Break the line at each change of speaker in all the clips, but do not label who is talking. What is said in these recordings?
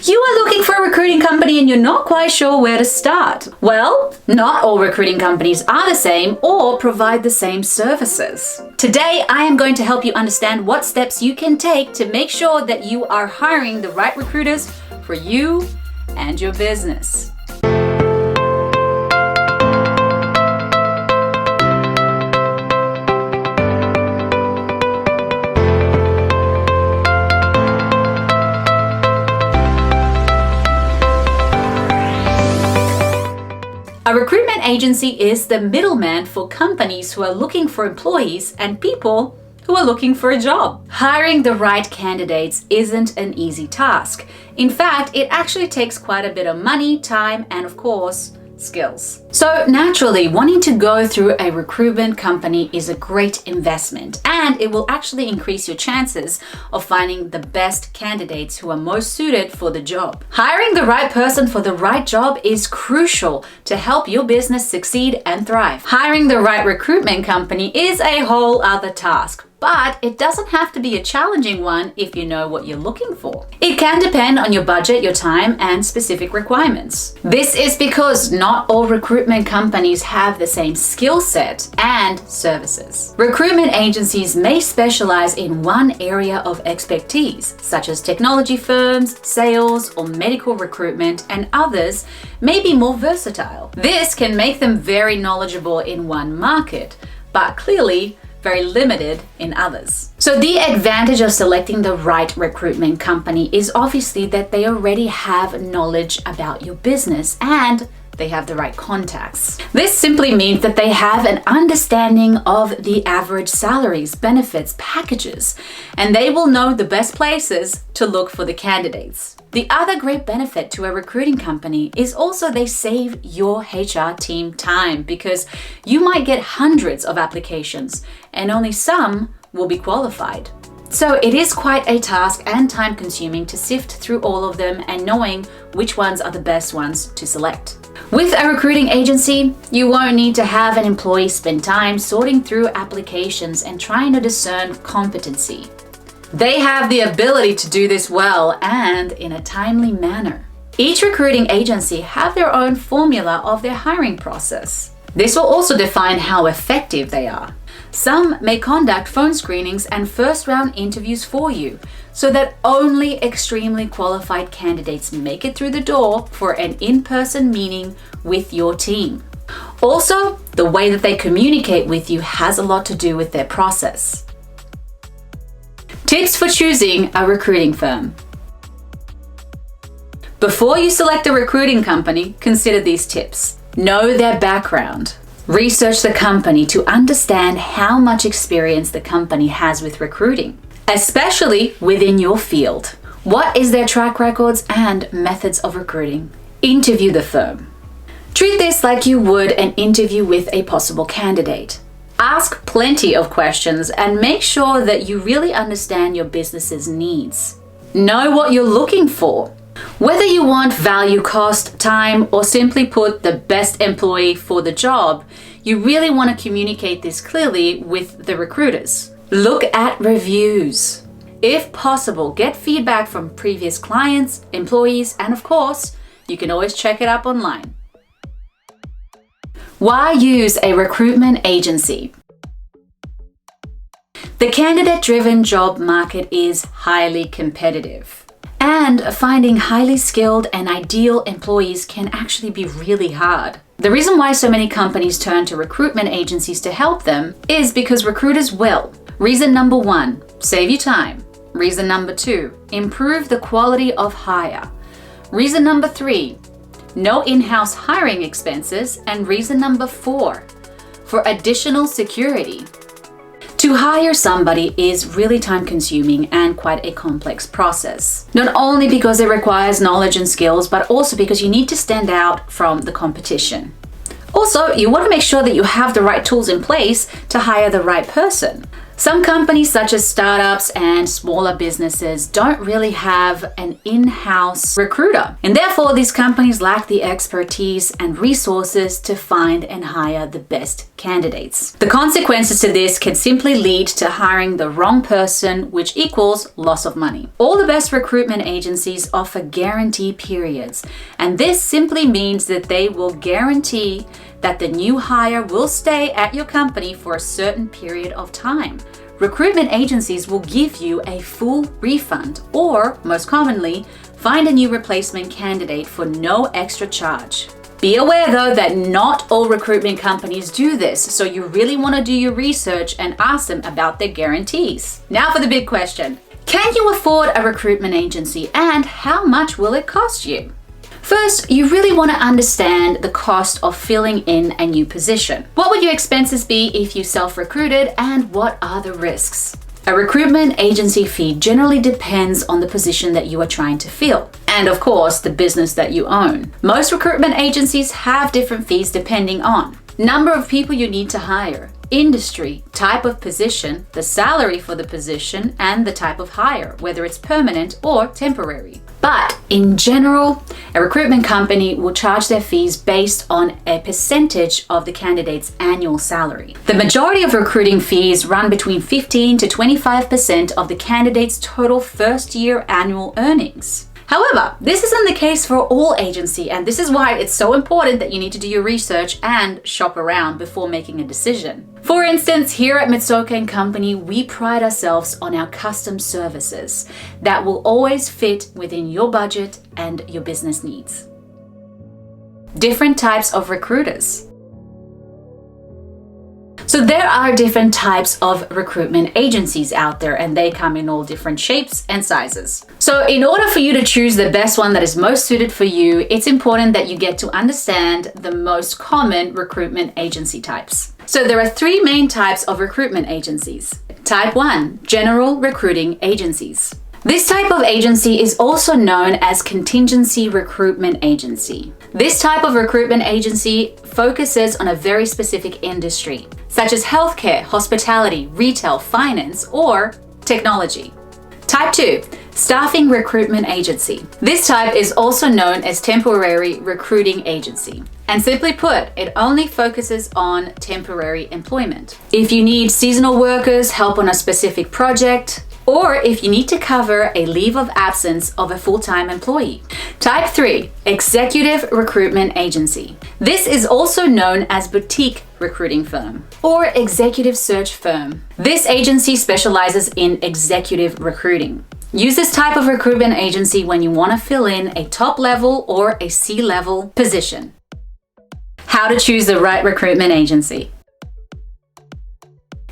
You are looking for a recruiting company and you're not quite sure where to start. Well, not all recruiting companies are the same or provide the same services. Today, I am going to help you understand what steps you can take to make sure that you are hiring the right recruiters for you and your business. A recruitment agency is the middleman for companies who are looking for employees and people who are looking for a job. Hiring the right candidates isn't an easy task. In fact, it actually takes quite a bit of money, time, and of course, skills. So naturally, wanting to go through a recruitment company is a great investment, and it will actually increase your chances of finding the best candidates who are most suited for the job. Hiring the right person for the right job is crucial to help your business succeed and thrive. Hiring the right recruitment company is a whole other task, but it doesn't have to be a challenging one if you know what you're looking for. It can depend on your budget, your time, and specific requirements. This is because not all recruitment companies have the same skill set and services. Recruitment agencies may specialize in one area of expertise, such as technology firms, sales, or medical recruitment, and others may be more versatile. This can make them very knowledgeable in one market, but clearly very limited in others. So the advantage of selecting the right recruitment company is obviously that they already have knowledge about your business and they have the right contacts. This simply means that they have an understanding of the average salaries, benefits, packages, and they will know the best places to look for the candidates. The other great benefit to a recruiting company is also they save your HR team time because you might get hundreds of applications and only some will be qualified. So it is quite a task and time consuming to sift through all of them and knowing which ones are the best ones to select. With a recruiting agency, you won't need to have an employee spend time sorting through applications and trying to discern competency. They have the ability to do this well and in a timely manner. Each recruiting agency have their own formula of their hiring process. This will also define how effective they are. Some may conduct phone screenings and first-round interviews for you so that only extremely qualified candidates make it through the door for an in-person meeting with your team. Also, the way that they communicate with you has a lot to do with their process. Tips for choosing a recruiting firm. Before you select a recruiting company, consider these tips. Know their background. Research the company to understand how much experience the company has with recruiting, especially within your field. What is their track records and methods of recruiting? Interview the firm. Treat this like you would an interview with a possible candidate. Ask plenty of questions and make sure that you really understand your business's needs. Know what you're looking for. Whether you want value, cost, time, or simply put the best employee for the job, you really want to communicate this clearly with the recruiters. Look at reviews. If possible, get feedback from previous clients, employees, and of course, you can always check it up online. Why use a recruitment agency? The candidate-driven job market is highly competitive. And finding highly skilled and ideal employees can actually be really hard. The reason why so many companies turn to recruitment agencies to help them is because recruiters will. Reason number 1, save you time. Reason number 2, improve the quality of hire. Reason number 3, no in-house hiring expenses. And reason number 4, for additional security. To hire somebody is really time-consuming and quite a complex process. Not only because it requires knowledge and skills, but also because you need to stand out from the competition. Also, you want to make sure that you have the right tools in place to hire the right person. Some companies, such as startups and smaller businesses, don't really have an in-house recruiter, and therefore these companies lack the expertise and resources to find and hire the best candidates. The consequences to this can simply lead to hiring the wrong person, which equals loss of money. All the best recruitment agencies offer guarantee periods, and this simply means that they will guarantee that the new hire will stay at your company for a certain period of time. Recruitment agencies will give you a full refund or, most commonly, find a new replacement candidate for no extra charge. Be aware though that not all recruitment companies do this, so you really want to do your research and ask them about their guarantees. Now for the big question. Can you afford a recruitment agency, and how much will it cost you? First, you really want to understand the cost of filling in a new position. What would your expenses be if you self-recruited, and what are the risks? A recruitment agency fee generally depends on the position that you are trying to fill, and of course, the business that you own. Most recruitment agencies have different fees depending on number of people you need to hire, industry, type of position, the salary for the position, and the type of hire, whether it's permanent or temporary. But in general, a recruitment company will charge their fees based on a percentage of the candidate's annual salary. The majority of recruiting fees run between 15 to 25% of the candidate's total first-year annual earnings. However, this isn't the case for all agencies, and this is why it's so important that you need to do your research and shop around before making a decision. For instance, here at Mitsuoka Company, we pride ourselves on our custom services that will always fit within your budget and your business needs. Different types of recruiters. So there are different types of recruitment agencies out there, and they come in all different shapes and sizes. So in order for you to choose the best one that is most suited for you, it's important that you get to understand the most common recruitment agency types. So there are three main types of recruitment agencies. Type 1, general recruiting agencies. This type of agency is also known as contingency recruitment agency. This type of recruitment agency focuses on a very specific industry, such as healthcare, hospitality, retail, finance, or technology. Type 2, staffing recruitment agency. This type is also known as temporary recruiting agency. And simply put, it only focuses on temporary employment. If you need seasonal workers, help on a specific project, or if you need to cover a leave of absence of a full-time employee. Type 3, executive recruitment agency. This is also known as boutique recruiting firm or executive search firm. This agency specializes in executive recruiting. Use this type of recruitment agency when you want to fill in a top level or a C-level position. How to choose the right recruitment agency.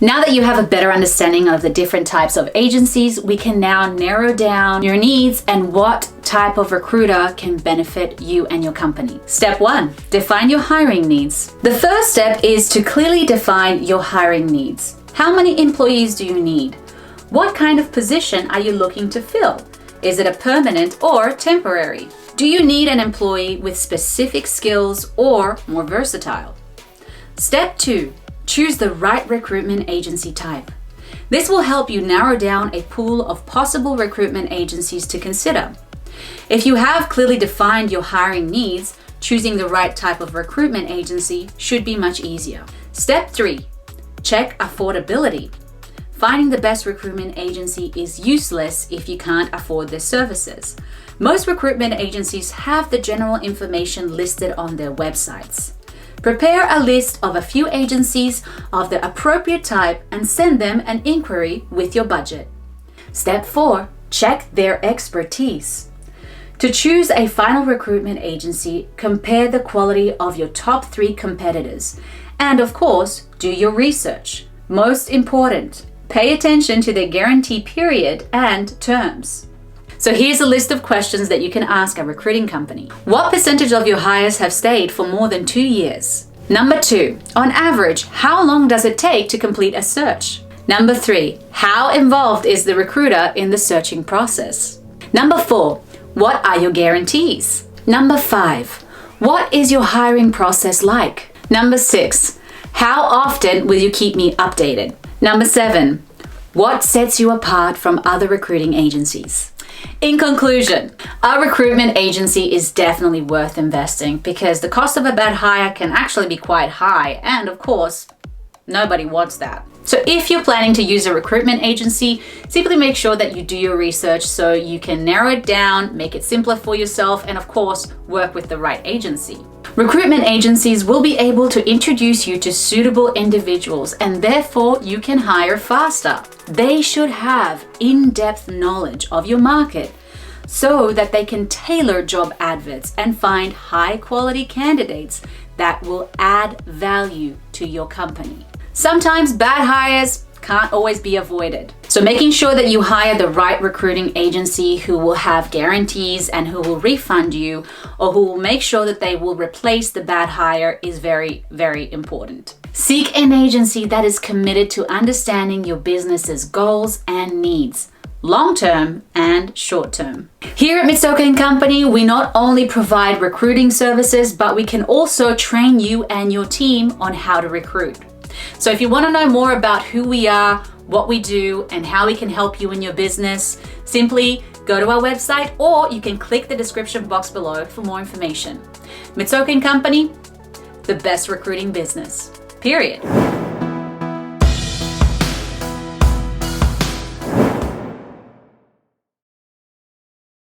Now that you have a better understanding of the different types of agencies, we can now narrow down your needs and what type of recruiter can benefit you and your company. Step 1, define your hiring needs. The first step is to clearly define your hiring needs. How many employees do you need? What kind of position are you looking to fill? Is it a permanent or temporary? Do you need an employee with specific skills or more versatile? Step 2, choose the right recruitment agency type. This will help you narrow down a pool of possible recruitment agencies to consider. If you have clearly defined your hiring needs, choosing the right type of recruitment agency should be much easier. Step 3, check affordability. Finding the best recruitment agency is useless if you can't afford their services. Most recruitment agencies have the general information listed on their websites. Prepare a list of a few agencies of the appropriate type and send them an inquiry with your budget. Step 4, check their expertise. To choose a final recruitment agency, compare the quality of your top 3 competitors. And of course, do your research. Most important, pay attention to their guarantee period and terms. So here's a list of questions that you can ask a recruiting company. What percentage of your hires have stayed for more than 2 years? Number 2, on average, how long does it take to complete a search? Number 3, how involved is the recruiter in the searching process? Number 4, what are your guarantees? Number 5, what is your hiring process like? Number 6, how often will you keep me updated? Number 7, What sets you apart from other recruiting agencies? In conclusion, a recruitment agency is definitely worth investing because the cost of a bad hire can actually be quite high, and of course, nobody wants that. So if you're planning to use a recruitment agency, simply make sure that you do your research so you can narrow it down, make it simpler for yourself, and of course, work with the right agency. Recruitment agencies will be able to introduce you to suitable individuals, and therefore you can hire faster. They should have in-depth knowledge of your market so that they can tailor job adverts and find high-quality candidates that will add value to your company. Sometimes bad hires can't always be avoided. So making sure that you hire the right recruiting agency who will have guarantees and who will refund you, or who will make sure that they will replace the bad hire, is very, very important. Seek an agency that is committed to understanding your business's goals and needs, long-term and short-term. Here at Mitsuoka Company, we not only provide recruiting services, but we can also train you and your team on how to recruit. So if you want to know more about who we are, what we do, and how we can help you in your business, simply go to our website, or you can click the description box below for more information. Mitsuoka Company, the best recruiting business, period.